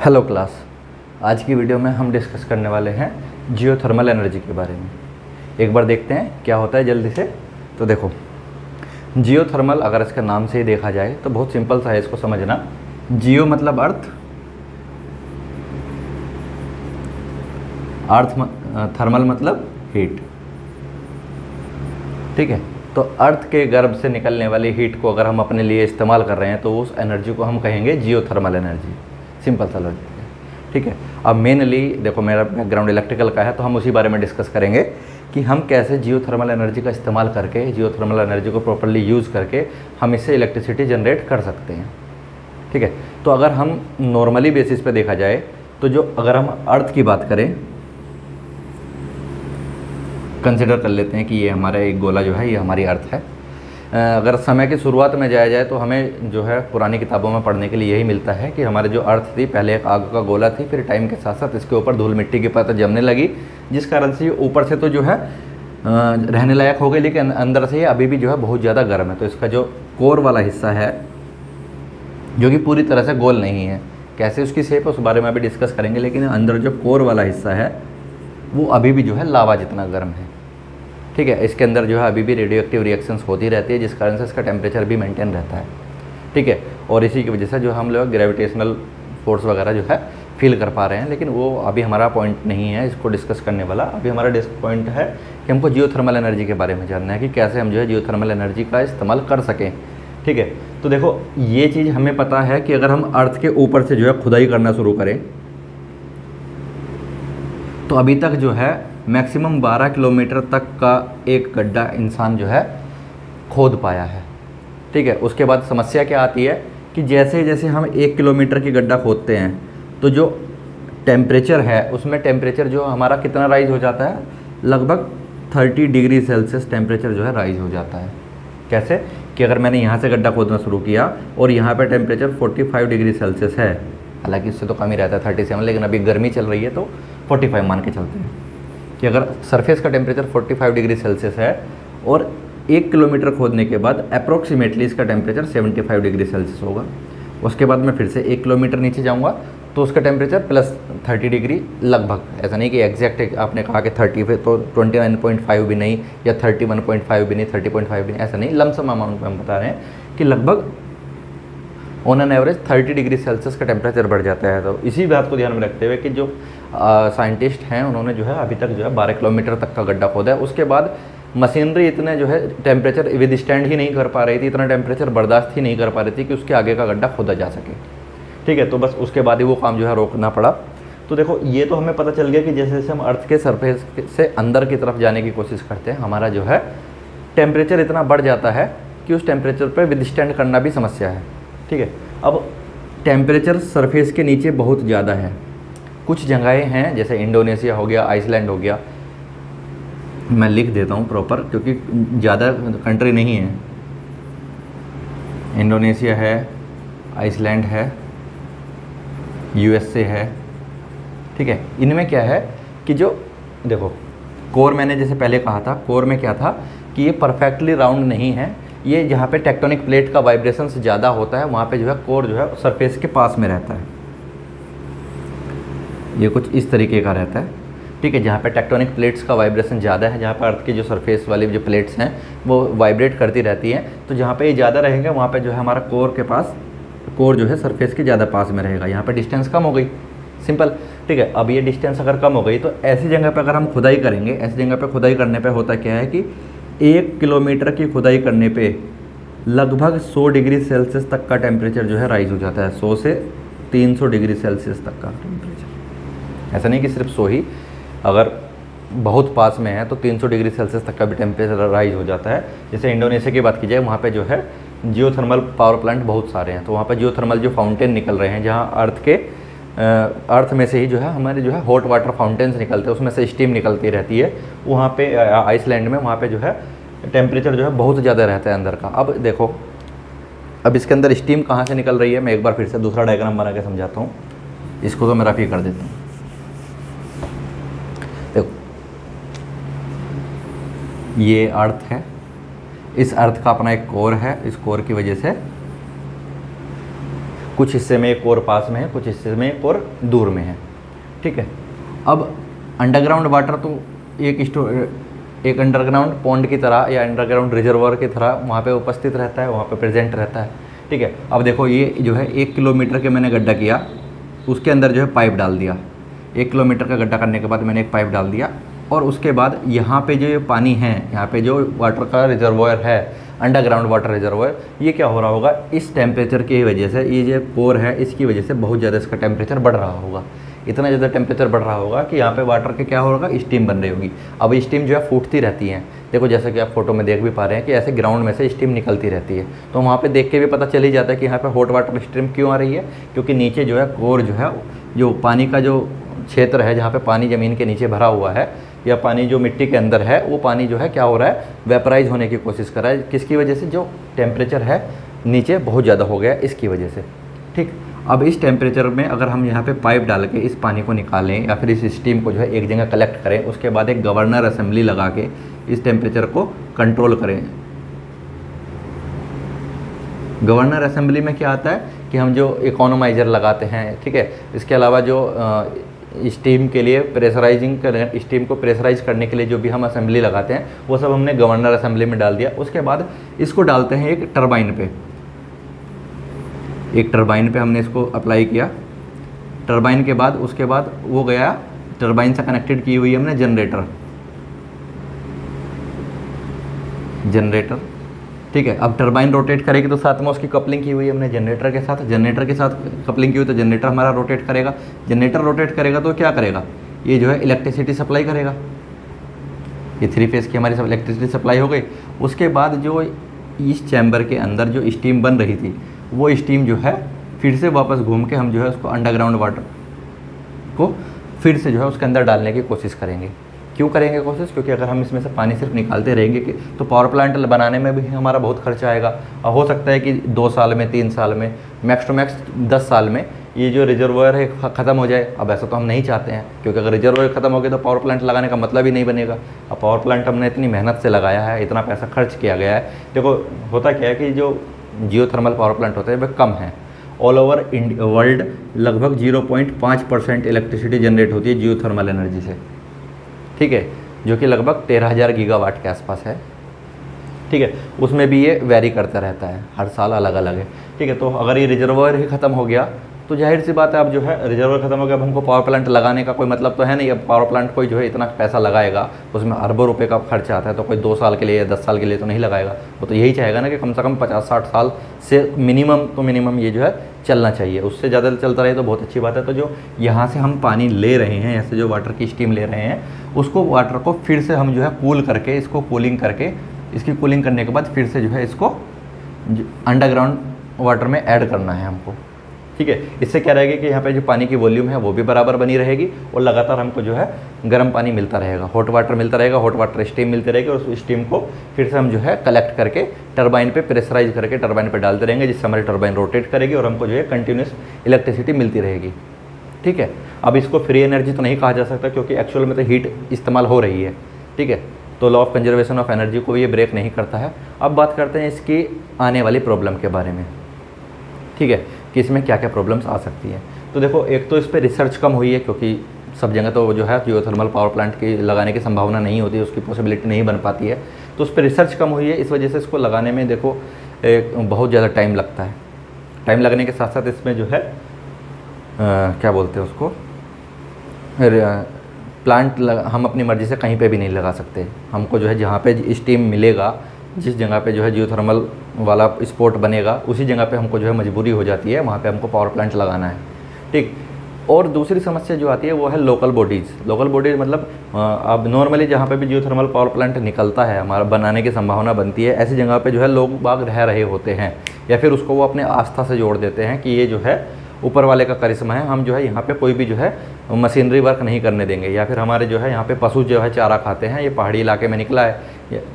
Hello class. आज की video में हम डिस्कस करने वाले हैं जियोथर्मल एनर्जी के बारे में। एक बार देखते हैं क्या होता है जल्दी से। तो देखो, जियोथर्मल अगर इसका नाम से ही देखा जाए तो बहुत सिंपल सा है इसको समझना। जियो मतलब अर्थ, थर्मल मतलब हीट। ठीक है, तो अर्थ के गर्भ से निकलने वाली हीट को अगर हम अपने लिए इस्तेमाल कर रहे हैं तो उस एनर्जी को हम कहेंगे जियोथर्मल एनर्जी। सिंपल सा लॉजिक है। ठीक है, अब मेनली देखो मेरा बैकग्राउंड इलेक्ट्रिकल का है तो हम उसी बारे में डिस्कस करेंगे कि हम कैसे जियोथर्मल एनर्जी का इस्तेमाल करके, जियोथर्मल एनर्जी को प्रॉपर्ली यूज़ करके हम इससे इलेक्ट्रिसिटी जनरेट कर सकते हैं। ठीक है, तो अगर हम नॉर्मली बेसिस पे देखा जाए तो जो अगर हम अर्थ की बात करें, कंसिडर कर लेते हैं कि ये हमारा एक गोला जो है ये हमारी अर्थ है। अगर समय की शुरुआत में जाया जाए तो हमें जो है पुरानी किताबों में पढ़ने के लिए यही मिलता है कि हमारे जो अर्थ थी पहले एक आग का गोला थी, फिर टाइम के साथ साथ इसके ऊपर धूल मिट्टी की परत जमने लगी, जिस कारण से ये ऊपर से तो जो है रहने लायक हो गई, लेकिन अंदर से ये अभी भी जो है बहुत ज़्यादा गर्म है। तो इसका जो कोर वाला हिस्सा है जो कि पूरी तरह से गोल नहीं है, कैसे उसकी शेप है उस बारे में अभी डिस्कस करेंगे, लेकिन अंदर जो कोर वाला हिस्सा है वो अभी भी जो है लावा जितना गर्म है। ठीक है, इसके अंदर जो है अभी भी रेडियो एक्टिव रिएक्शंस होती रहती है, जिस कारण से इसका टेम्परेचर भी मेंटेन रहता है। ठीक है, और इसी की वजह से जो हम लोग ग्रेविटेशनल फोर्स वगैरह जो है फील कर पा रहे हैं, लेकिन वो अभी हमारा पॉइंट नहीं है इसको डिस्कस करने वाला। अभी हमारा पॉइंट है कि हमको जियोथर्मल एनर्जी के बारे में जानना है कि कैसे हम जो है जियोथर्मल एनर्जी का इस्तेमाल कर सकें। ठीक है, तो देखो ये चीज़ हमें पता है कि अगर हम अर्थ के ऊपर से जो है खुदाई करना शुरू करें तो अभी तक जो है मैक्सिमम 12 किलोमीटर तक का एक गड्ढा इंसान जो है खोद पाया है। ठीक है, उसके बाद समस्या क्या आती है कि जैसे जैसे हम 1 किलोमीटर की गड्ढा खोदते हैं तो जो टेम्परेचर है उसमें टेम्परेचर जो हमारा कितना राइज हो जाता है, लगभग 30 डिग्री सेल्सियस टेम्परेचर जो है राइज हो जाता है। कैसे कि अगर मैंने यहाँ से गड्ढा खोदना शुरू किया और यहाँ पे टेम्परेचर 45 डिग्री सेल्सियस है, हालांकि इससे तो कम ही रहता है 37, लेकिन अभी गर्मी चल रही है तो 45 मान के चलते हैं कि अगर सरफेस का टेम्परेचर 45 डिग्री सेल्सियस है और 1 किलोमीटर खोदने के बाद अप्रोक्सीमेटली इसका टेम्परेचर 75 डिग्री सेल्सियस होगा। उसके बाद मैं फिर से 1 किलोमीटर नीचे जाऊंगा तो उसका टेम्परेचर प्लस 30 डिग्री लगभग, ऐसा नहीं कि एग्जैक्ट आपने कहा कि 30 पे तो 29.5 भी नहीं या 31.5 भी नहीं, 30.5 भी नहीं, ऐसा नहीं, लमसम अमाउंट में हम बता रहे हैं कि लगभग on an average 30 degree Celsius का टेम्परेचर बढ़ जाता है। तो इसी बात को ध्यान में रखते हुए कि जो साइंटिस्ट हैं उन्होंने जो है अभी तक जो है 12 किलोमीटर तक का गड्ढा खोदा है। उसके बाद मशीनरी इतने जो है टेम्परेचर विद स्टैंड ही नहीं कर पा रही थी, इतना टेम्परेचर बर्दाश्त ही नहीं कर पा रही थी कि उसके आगे का गड्ढा खोदा जा सके। ठीक है, तो बस उसके बाद ही वो काम जो है रोकना पड़ा। तो देखो ये तो हमें पता चल गया कि जैसे जैसे हम अर्थ के सरफेस से अंदर की तरफ जाने की कोशिश करते हैं हमारा जो है टेम्परेचर इतना बढ़ जाता है कि उस टेम्परेचर पर विद स्टैंड करना भी समस्या है। ठीक है, अब टेम्परेचर सरफेस के नीचे बहुत ज़्यादा है। कुछ जगहें हैं जैसे इंडोनेशिया हो गया, आइसलैंड हो गया, मैं लिख देता हूँ प्रॉपर क्योंकि ज़्यादा कंट्री नहीं है। इंडोनेशिया है, आइसलैंड है, यूएसए है। ठीक है, इनमें क्या है कि जो देखो कोर, मैंने जैसे पहले कहा था कोर में क्या था कि ये परफेक्टली राउंड नहीं है। ये जहाँ पे टेक्टोनिक प्लेट का वाइब्रेशन ज़्यादा होता है वहाँ पे जो है कोर जो है सरफेस के पास में रहता है। ये कुछ इस तरीके का रहता है। ठीक है, जहाँ पे टेक्टोनिक प्लेट्स का वाइब्रेशन ज़्यादा है, जहाँ पर अर्थ की जो सरफेस वाली जो प्लेट्स हैं वो वाइब्रेट करती रहती हैं, तो जहाँ पे ये ज़्यादा रहेंगे वहाँ पे जो है हमारा कोर के पास, कोर जो है सरफेस के ज़्यादा पास में रहेगा। यहाँ पर डिस्टेंस कम हो गई, सिंपल। ठीक है, अब ये डिस्टेंस अगर कम हो गई तो ऐसी जगह पर अगर हम खुदाई करेंगे, ऐसी जगह पर खुदाई करने पर होता क्या है कि 1 किलोमीटर की खुदाई करने पे लगभग 100 डिग्री सेल्सियस तक का टेम्परेचर जो है राइज हो जाता है। 100 से 300 डिग्री सेल्सियस तक का टेम्परेचर, ऐसा नहीं कि सिर्फ 100 ही, अगर बहुत पास में है तो 300 डिग्री सेल्सियस तक का भी टेम्परेचर राइज हो जाता है। जैसे इंडोनेशिया की बात की जाए, वहाँ पे जो है जियोथर्मल पावर प्लांट बहुत सारे हैं, तो वहाँ पे जियोथर्मल जो फाउंटेन निकल रहे हैं, जहाँ अर्थ में से ही जो है हमारे जो है हॉट वाटर फाउंटेन्स निकलते हैं, उसमें से स्टीम निकलती रहती है। वहाँ पे आइसलैंड में वहाँ पे जो है टेम्परेचर जो है बहुत ज़्यादा रहता है अंदर का। अब देखो, अब इसके अंदर स्टीम कहाँ से निकल रही है, मैं एक बार फिर से दूसरा डायग्राम बना के समझाता हूँ। इसको तो मैं रफ ही कर देता हूँ। देखो ये अर्थ है, इस अर्थ का अपना एक कोर है, इस कोर की वजह से कुछ हिस्से में एक और पास में है, कुछ हिस्से में एक और दूर में है। ठीक है, अब अंडरग्राउंड वाटर तो एक अंडरग्राउंड पॉन्ड की तरह या अंडरग्राउंड रिजर्वर की तरह वहाँ पे उपस्थित रहता है, वहाँ पे प्रेजेंट रहता है। ठीक है, अब देखो ये जो है 1 किलोमीटर के मैंने गड्ढा किया, उसके अंदर जो है पाइप डाल दिया। 1 किलोमीटर का गड्ढा करने के बाद मैंने एक पाइप डाल दिया, और उसके बाद यहाँ पे जो ये पानी है, यहाँ पे जो वाटर का रिजर्वोयर है, अंडरग्राउंड वाटर रिजर्वोयर, ये क्या हो रहा होगा, इस टेम्परेचर की वजह से, ये जो कोर है इसकी वजह से बहुत ज़्यादा इसका टेम्परेचर बढ़ रहा होगा। इतना ज़्यादा टेम्परेचर बढ़ रहा होगा कि यहाँ पे वाटर के क्या होगा, स्टीम बन रही होगी। अब स्टीम जो है फूटती रहती है, देखो जैसा कि आप फोटो में देख भी पा रहे हैं कि ऐसे ग्राउंड में से स्टीम निकलती रहती है। तो वहाँ पे देख के भी पता चल ही जाता है कि यहाँ पे हॉट वाटर स्ट्रीम क्यों आ रही है, क्योंकि नीचे जो है कोर जो है, जो पानी का जो क्षेत्र है जहाँ पे पानी ज़मीन के नीचे भरा हुआ है या पानी जो मिट्टी के अंदर है, वो पानी जो है क्या हो रहा है, वेपराइज होने की कोशिश कर रहा है। किसकी वजह से, जो टेम्परेचर है नीचे बहुत ज़्यादा हो गया इसकी वजह से। ठीक, अब इस टेम्परेचर में अगर हम यहाँ पे पाइप डाल के इस पानी को निकालें या फिर इस स्टीम को जो है एक जगह कलेक्ट करें, उसके बाद एक गवर्नर असेंबली लगा के इस टेम्परेचर को कंट्रोल करें। गवर्नर असेंबली में क्या आता है कि हम जो इकोनोमाइज़र लगाते हैं, ठीक है, इसके अलावा जो स्टीम के लिए स्टीम को प्रेशराइज करने के लिए जो भी हम असेंबली लगाते हैं, वो सब हमने गवर्नर असेंबली में डाल दिया। उसके बाद इसको डालते हैं एक टरबाइन पे, एक टरबाइन पे हमने इसको अप्लाई किया। टरबाइन के बाद उसके बाद वो गया, टरबाइन से कनेक्टेड की हुई हमने जनरेटर, ठीक है। अब टरबाइन रोटेट करेगी तो साथ में उसकी कपलिंग की हुई है हमने जनरेटर के साथ कपलिंग की हुई, तो जनरेटर हमारा रोटेट करेगा। जनरेटर रोटेट करेगा तो क्या करेगा, ये जो है इलेक्ट्रिसिटी सप्लाई करेगा। ये 3 फेज़ की हमारी सब इलेक्ट्रिसिटी सप्लाई हो गई। उसके बाद जो इस चैम्बर के अंदर जो स्टीम बन रही थी, वो स्टीम जो है फिर से वापस घूम के हम जो है उसको अंडरग्राउंड वाटर को फिर से जो है उसके अंदर डालने की कोशिश करेंगे। क्यों करेंगे कोशिश, क्योंकि अगर हम इसमें से पानी सिर्फ निकालते रहेंगे कि तो पावर प्लांट बनाने में भी हमारा बहुत खर्चा आएगा। और हो सकता है कि 2 साल में, 3 साल में, मैक्स टू मैक्स 10 साल में ये जो रिजर्वोयर है ख़त्म हो जाए। अब ऐसा तो हम नहीं चाहते हैं, क्योंकि अगर रिजर्वोयर ख़त्म हो गया तो पावर प्लांट लगाने का मतलब ही नहीं बनेगा। अब पावर प्लांट हमने इतनी मेहनत से लगाया है, इतना पैसा खर्च किया गया है। देखो होता क्या है कि जो जियोथर्मल पावर प्लांट होते हैं वह कम है। ऑल ओवर वर्ल्ड लगभग 0.5% इलेक्ट्रिसिटी जनरेट होती है जियोथर्मल एनर्जी से, ठीक है, जो कि लगभग 13,000 गीगावाट के आसपास है। ठीक है, उसमें भी ये वेरी करता रहता है, हर साल अलग अलग है। ठीक है, तो अगर ये रिजर्वोयर ही ख़त्म हो गया तो जाहिर सी बात है, अब जो है रिजर्वोयर ख़त्म हो गया, अब हमको पावर प्लांट लगाने का कोई मतलब तो है नहीं। अब पावर प्लांट कोई जो है इतना पैसा लगाएगा, उसमें अरबों रुपए का खर्चा आता है, तो कोई 2 साल के लिए या 10 साल के लिए तो नहीं लगाएगा। वो तो यही चाहेगा ना कि कम से कम 50-60 साल से मिनिमम ये जो है चलना चाहिए। उससे ज़्यादा चलता रहे तो बहुत अच्छी बात है। तो जो यहाँ से हम पानी ले रहे हैं, यहाँ से जो वाटर की स्टीम ले रहे हैं, उसको वाटर को फिर से हम जो है कूल करके, इसको कूलिंग करके, इसकी कूलिंग करने के बाद फिर से जो है इसको अंडरग्राउंड वाटर में ऐड करना है हमको। ठीक है, इससे क्या रहेगा कि यहाँ पे जो पानी की वॉल्यूम है वो भी बराबर बनी रहेगी और लगातार हमको जो है गर्म पानी मिलता रहेगा, हॉट वाटर मिलता रहेगा, हॉट वाटर स्टीम मिलती रहेगी। और उस स्टीम को फिर से हम जो है कलेक्ट करके टरबाइन पे प्रेशराइज करके टरबाइन पे डालते रहेंगे, जिससे हमारी टरबाइन रोटेट करेगी और हमको जो है कंटिन्यूस इलेक्ट्रिसिटी मिलती रहेगी। ठीक है, अब इसको फ्री एनर्जी तो नहीं कहा जा सकता, क्योंकि एक्चुअल में तो हीट इस्तेमाल हो रही है। ठीक है, तो law of conservation of energy को ये ब्रेक नहीं करता है। अब बात करते हैं इसकी आने वाली प्रॉब्लम के बारे में। ठीक है, कि इसमें क्या क्या प्रॉब्लम्स आ सकती हैं। तो देखो, एक तो इस पर रिसर्च कम हुई है, क्योंकि सब जगह तो जो है जियोथर्मल पावर प्लांट की लगाने की संभावना नहीं होती, उसकी पॉसिबिलिटी नहीं बन पाती है, तो उस पर रिसर्च कम हुई है। इस वजह से इसको लगाने में देखो बहुत ज़्यादा टाइम लगता है। टाइम लगने के साथ साथ इसमें जो है क्या बोलते हैं उसको, प्लांट हम अपनी मर्ज़ी से कहीं पे भी नहीं लगा सकते। हमको जो है जहाँ पे स्टीम मिलेगा, जिस जगह पे जो है जियोथर्मल वाला स्पॉट बनेगा, उसी जगह पे हमको जो है मजबूरी हो जाती है, वहाँ पे हमको पावर प्लांट लगाना है। ठीक, और दूसरी समस्या जो आती है वो है लोकल बॉडीज़। लोकल बॉडीज़ मतलब अब नॉर्मली जहाँ पे भी जियोथर्मल पावर प्लांट निकलता है, हमारा बनाने की संभावना बनती है, ऐसी जगह पे जो है लोग बाग रह रहे होते हैं, या फिर उसको वो अपने आस्था से जोड़ देते हैं कि ये जो है ऊपर वाले का करिश्मा है, हम जो है यहाँ पे कोई भी जो है मशीनरी वर्क नहीं करने देंगे। या फिर हमारे जो है यहाँ पे पशु जो है चारा खाते हैं, ये पहाड़ी इलाके में निकला है,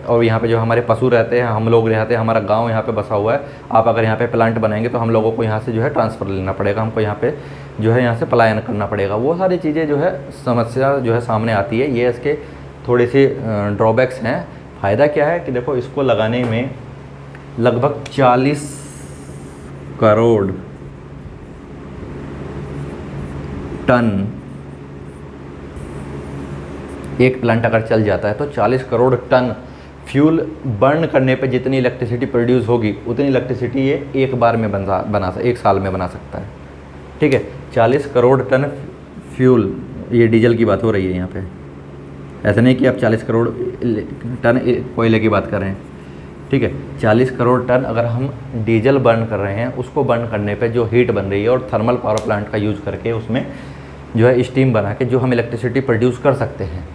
और यहाँ पे जो हमारे पशु रहते हैं, हम लोग रहते हैं, हमारा गांव यहाँ पे बसा हुआ है। आप अगर यहाँ पे प्लांट बनाएंगे तो हम लोगों को यहाँ से जो है ट्रांसफ़र लेना पड़ेगा, हमको यहाँ पे जो है यहाँ से पलायन करना पड़ेगा। वो सारी चीज़ें जो है समस्या जो है सामने आती है। ये इसके थोड़ी सी ड्रॉबैक्स हैं। फ़ायदा क्या है कि देखो, इसको लगाने में लगभग 40 करोड़ टन एक प्लांट अगर चल जाता है तो 40 करोड़ टन फ्यूल बर्न करने पे जितनी इलेक्ट्रिसिटी प्रोड्यूस होगी उतनी इलेक्ट्रिसिटी ये एक बार में एक साल में बना सकता है। ठीक है, 40 करोड़ टन फ्यूल, ये डीजल की बात हो रही है यहाँ पे, ऐसा नहीं कि आप 40 करोड़ टन कोयले की बात कर रहे हैं। ठीक है, 40 करोड़ टन अगर हम डीजल बर्न कर रहे हैं, उसको बर्न करने पे जो हीट बन रही है और थर्मल पावर प्लांट का यूज़ करके उसमें जो है स्टीम बना के जो हम इलेक्ट्रिसिटी प्रोड्यूस कर सकते हैं,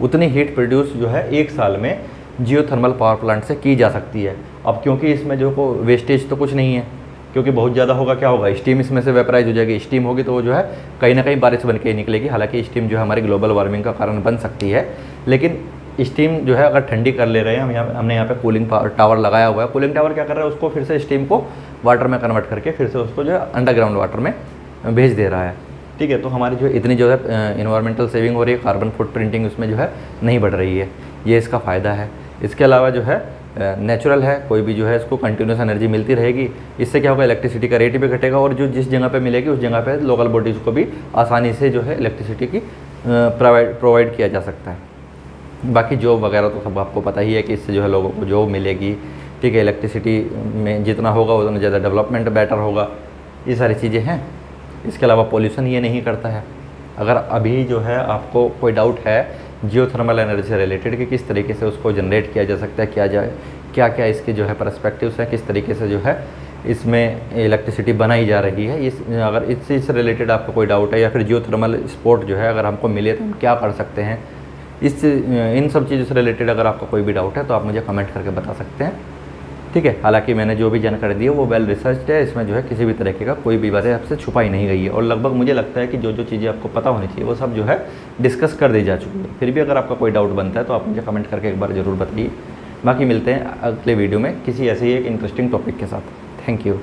उतनी हीट प्रोड्यूस जो है एक साल में जियो थर्मल पावर प्लांट से की जा सकती है। अब क्योंकि इसमें जो को वेस्टेज तो कुछ नहीं है, क्योंकि बहुत ज़्यादा होगा क्या होगा, स्टीम इसमें से वेपराइज हो जाएगी। स्टीम होगी तो वो जो है कहीं ना कहीं बारिश बन के निकलेगी। हालांकि स्टीम जो है हमारी ग्लोबल वार्मिंग का कारण बन सकती है, लेकिन स्टीम जो है अगर ठंडी कर ले रहे हैं हमने यहाँ पे कूलिंग टावर लगाया हुआ है। कूलिंग टावर क्या कर रहा है, उसको फिर से स्टीम को वाटर में कन्वर्ट करके फिर से उसको जो है अंडरग्राउंड वाटर में भेज दे रहा है। ठीक है, तो हमारी जो इतनी जो है इन्वायरमेंटल सेविंग हो रही है, कार्बन फुट प्रिंटिंग उसमें जो है नहीं बढ़ रही है, ये इसका फ़ायदा है। इसके अलावा जो है नेचुरल है, कोई भी जो है इसको कंटिन्यूस एनर्जी मिलती रहेगी। इससे क्या होगा, इलेक्ट्रिसिटी का रेट भी घटेगा और जो जिस जगह पे मिलेगी उस जगह पे लोकल बॉडीज़ को भी आसानी से जो है इलेक्ट्रिसिटी की प्रोवाइड किया जा सकता है। बाकी जॉब वगैरह तो सब आपको पता ही है कि इससे जो है लोगों को जॉब मिलेगी। ठीक है, इलेक्ट्रिसिटी में जितना होगा उतना ज़्यादा डेवलपमेंट बेटर होगा, ये सारी चीज़ें हैं। इसके अलावा पॉल्यूशन ये नहीं करता है। अगर अभी जो है आपको कोई डाउट है जियो थर्मल एनर्जी से रिलेटेड कि किस तरीके से उसको जनरेट किया जा सकता है, क्या क्या इसके जो है पर्सपेक्टिव्स हैं, किस तरीके से जो है इसमें इलेक्ट्रिसिटी बनाई जा रही है, अगर इस चीज़ से रिलेटेड आपको कोई डाउट है या फिर जियो थर्मल स्पोर्ट जो है अगर हमको मिले तो हम क्या कर सकते हैं, इन सब चीज़ों से रिलेटेड अगर आपका कोई भी डाउट है तो आप मुझे कमेंट करके बता सकते हैं। ठीक है, हालांकि मैंने जो भी जानकारी दी है वो वेल रिसर्च्ड है, इसमें जो है किसी भी तरीके का कोई भी बातें आपसे छुपाई नहीं गई है और लगभग मुझे लगता है कि जो चीज़ें आपको पता होनी चाहिए वो सब जो है डिस्कस कर दी जा चुकी है। फिर भी अगर आपका कोई डाउट बनता है तो आप मुझे कमेंट करके एक बार ज़रूर बताइए। बाकी मिलते हैं अगले वीडियो में किसी ऐसे ही एक इंटरेस्टिंग टॉपिक के साथ। Thank you.